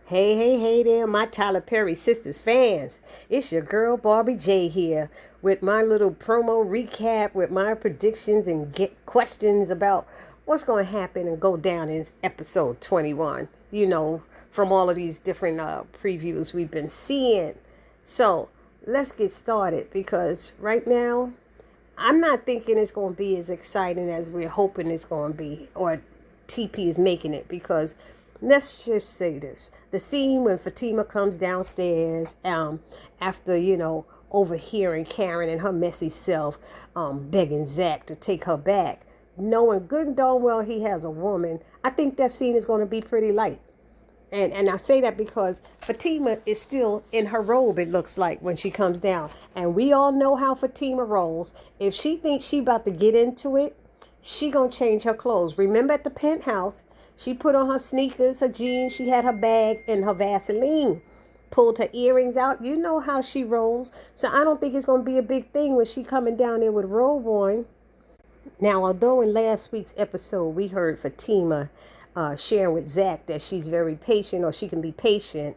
Hey there, my Tyler Perry Sistas fans. It's your girl Barbie J here with my little promo recap with my predictions and get questions about what's going to happen and go down in episode 21. From all of these different previews we've been seeing. So let's get started because right now I'm not thinking it's going to be as exciting as we're hoping it's going to be or TP is making it because let's just say this. The scene when Fatima comes downstairs after, overhearing Karen and her messy self begging Zach to take her back, knowing good and darn well he has a woman, I think that scene is going to be pretty light. And I say that because Fatima is still in her robe, it looks like, when she comes down. And we all know how Fatima rolls. If she thinks she about to get into it, she gonna change her clothes. Remember at the penthouse, she put on her sneakers, her jeans, she had her bag and her Vaseline. Pulled her earrings out. You know how she rolls. So I don't think it's gonna be a big thing when she coming down there with robe on. Now, although in last week's episode we heard Fatima sharing with Zach that she's very patient or she can be patient,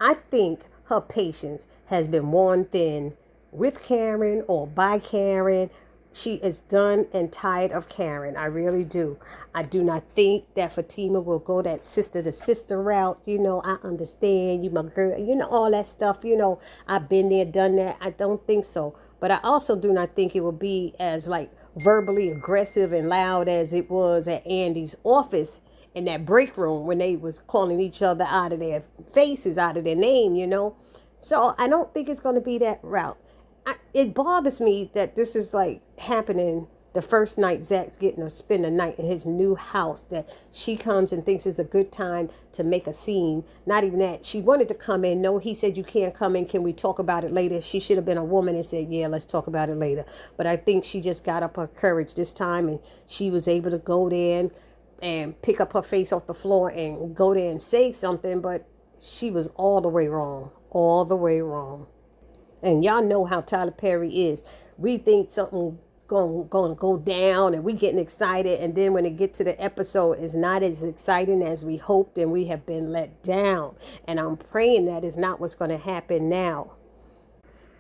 I think her patience has been worn thin with Karen or by Karen. She is done and tired of Karen. I really do. I do not think that Fatima will go that sister to sister route. I understand you, my girl, all that stuff. I've been there, done that. I don't think so. But I also do not think it will be as like verbally aggressive and loud as it was at Andy's office in that break room when they was calling each other out of their faces, out of their name. So I don't think it's going to be that route. It bothers me that this is like happening the first night Zach's getting to spend the night in his new house, that she comes and thinks it's a good time to make a scene. Not even that. She wanted to come in. No, he said, you can't come in. Can we talk about it later? She should have been a woman and said, yeah, let's talk about it later. But I think she just got up her courage this time and she was able to go there and pick up her face off the floor and go there and say something. But she was all the way wrong. All the way wrong. And y'all know how Tyler Perry is. We think something's going to go down and we getting excited. And then when it get to the episode, it's not as exciting as we hoped and we have been let down. And I'm praying that is not what's going to happen now.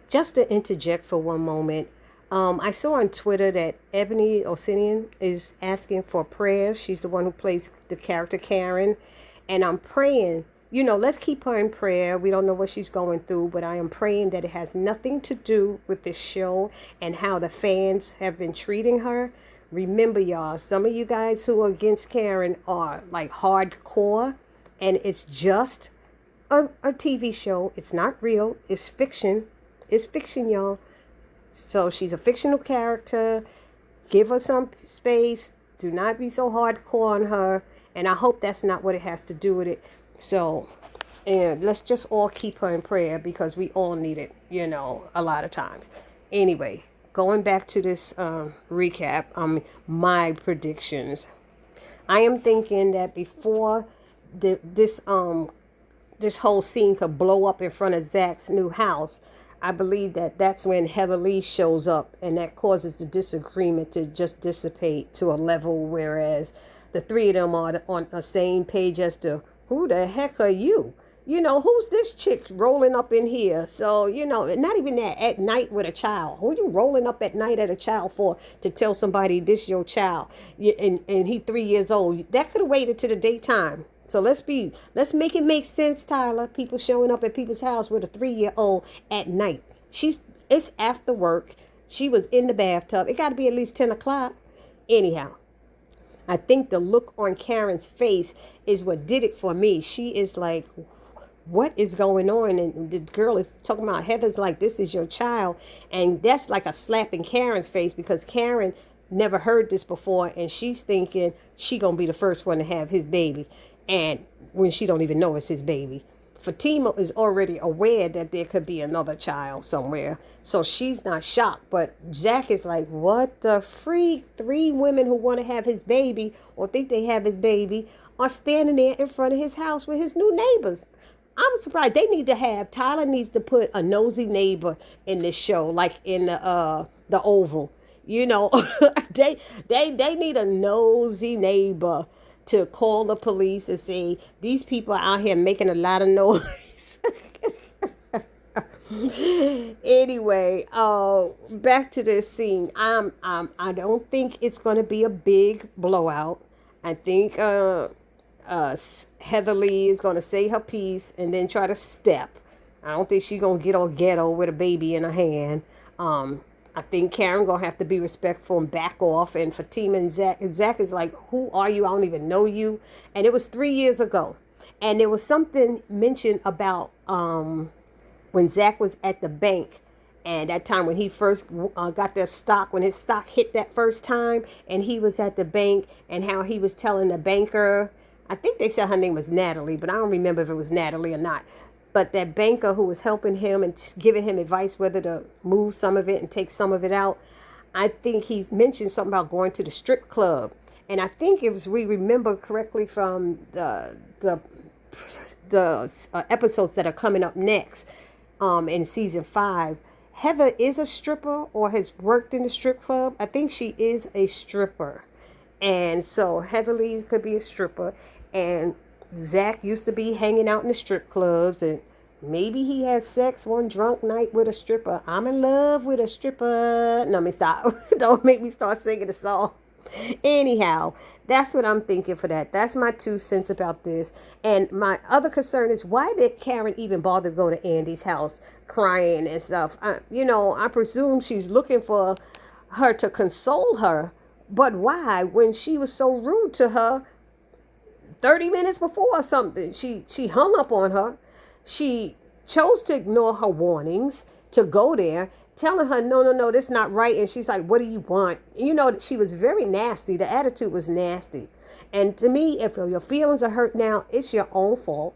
Just to interject for one moment, I saw on Twitter that Ebony Osinian is asking for prayers. She's the one who plays the character Karen. And I'm praying, let's keep her in prayer. We don't know what she's going through, but I am praying that it has nothing to do with this show and how the fans have been treating her. Remember, y'all, some of you guys who are against Karen are like hardcore, and it's just a TV show. It's not real. It's fiction. It's fiction, y'all. So she's a fictional character. Give her some space. Do not be so hardcore on her. And I hope that's not what it has to do with it. So, and let's just all keep her in prayer because we all need it, a lot of times. Anyway, going back to this recap, my predictions. I am thinking that before this whole scene could blow up in front of Zach's new house, I believe that's when Heather Lee shows up, and that causes the disagreement to just dissipate to a level, whereas the three of them are on the same page as to who the heck are you? Who's this chick rolling up in here? So, not even that, at night with a child. Who are you rolling up at night at a child for to tell somebody this your child? And he 3 years old. That could have waited to the daytime. So let's make it make sense, Tyler. People showing up at people's house with a 3-year-old at night. It's after work. She was in the bathtub. It got to be at least 10 o'clock. Anyhow, I think the look on Karen's face is what did it for me. She is like, what is going on? And the girl is talking about, Heather's like, this is your child. And that's like a slap in Karen's face because Karen never heard this before. And she's thinking she going to be the first one to have his baby. And when she don't even know it's his baby. Fatima is already aware that there could be another child somewhere. So she's not shocked. But Jack is like, what the freak? 3 women who want to have his baby or think they have his baby are standing there in front of his house with his new neighbors. I'm surprised. Tyler needs to put a nosy neighbor in this show, like in the Oval. They need a nosy neighbor to call the police and say, these people are out here making a lot of noise. Anyway, back to this scene. I don't think it's going to be a big blowout. I think Heather Lee is going to say her piece and then try to step. I don't think she's going to get all ghetto with a baby in her hand. I think Karen going to have to be respectful and back off. And Fatima and Zach is like, who are you? I don't even know you. And it was 3 years ago. And there was something mentioned about when Zach was at the bank. And that time when he first got their stock, when his stock hit that first time, and he was at the bank, and how he was telling the banker, I think they said her name was Natalie, but I don't remember if it was Natalie or not. But that banker who was helping him and giving him advice whether to move some of it and take some of it out, I think he mentioned something about going to the strip club. And I think if we remember correctly from the episodes that are coming up next in season 5, Heather is a stripper or has worked in the strip club. I think she is a stripper. And so Heather Lee could be a stripper. And Zach used to be hanging out in the strip clubs. And maybe he had sex one drunk night with a stripper. I'm in love with a stripper. No, let me stop. Don't make me start singing the song. Anyhow, that's what I'm thinking for that. That's my 2 cents about this. And my other concern is, why did Karen even bother to go to Andy's house crying and stuff? I presume she's looking for her to console her. But why, when she was so rude to her 30 minutes before or something? She hung up on her. She chose to ignore her warnings to go there, telling her, no, this is not right. And she's like, what do you want? She was very nasty. The attitude was nasty. And to me, if your feelings are hurt now, it's your own fault.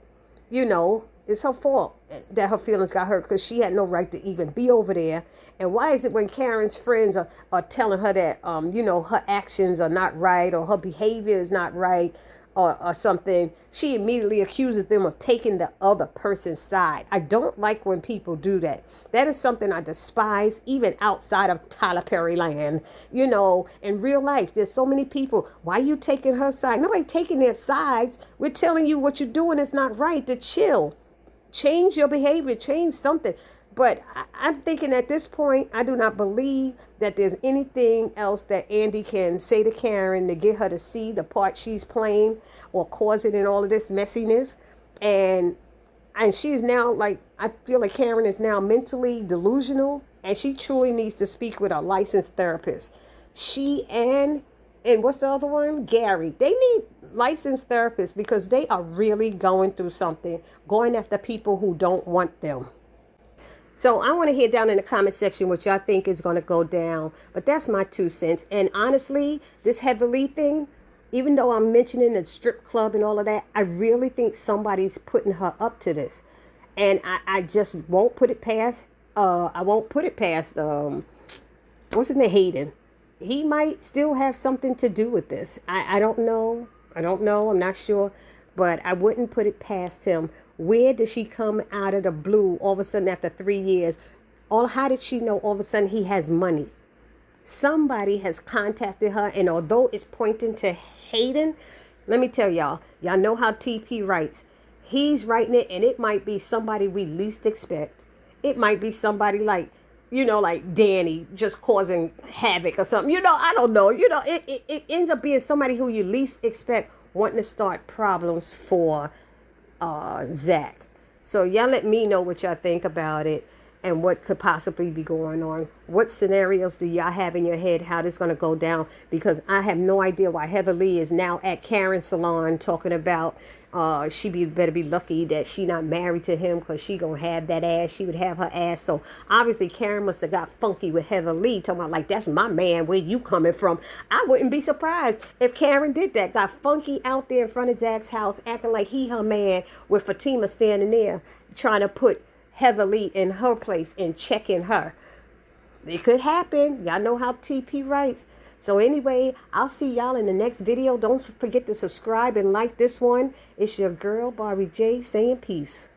It's her fault that her feelings got hurt, because she had no right to even be over there. And why is it when Karen's friends are telling her that, her actions are not right, or her behavior is not right, or something, she immediately accuses them of taking the other person's side. I don't like when people do that. That is something I despise, even outside of Tyler Perry land. In real life, there's so many people. Why are you taking her side? Nobody taking their sides. We're telling you what you're doing is not right. To chill. Change your behavior. Change something. But I'm thinking at this point, I do not believe that there's anything else that Andy can say to Karen to get her to see the part she's playing or causing in all of this messiness. And she's now, like, I feel like Karen is now mentally delusional, and she truly needs to speak with a licensed therapist. She and what's the other one? Gary. They need licensed therapists, because they are really going through something, going after people who don't want them. So I want to hear down in the comment section what y'all think is going to go down. But that's my 2 cents. And honestly, this Heather Lee thing, even though I'm mentioning the strip club and all of that, I really think somebody's putting her up to this. And I just won't put it past, what's his name, Hayden. He might still have something to do with this. I don't know. I'm not sure. But I wouldn't put it past him. Where did she come out of the blue all of a sudden after 3 years? How did she know all of a sudden he has money? Somebody has contacted her, and although it's pointing to Hayden, let me tell y'all know how TP writes. He's writing it, and it might be somebody we least expect. It might be somebody like Danny just causing havoc or something. I don't know. It ends up being somebody who you least expect wanting to start problems for Zach. So y'all let me know what y'all think about it and what could possibly be going on. What scenarios do y'all have in your head how this is going to go down? Because I have no idea why Heather Lee is now at Karen's salon talking about she better be lucky that she not married to him, because she gonna have that ass. She would have her ass. So obviously Karen must have got funky with Heather Lee, talking about like, that's my man, where you coming from? I wouldn't be surprised if Karen did that, got funky out there in front of Zach's house, acting like he her man, with Fatima standing there trying to put Heather Lee in her place and checking her. It could happen. Y'all know how TP writes. So anyway, I'll see y'all in the next video. Don't forget to subscribe and like this one. It's your girl, Barbie J, saying peace.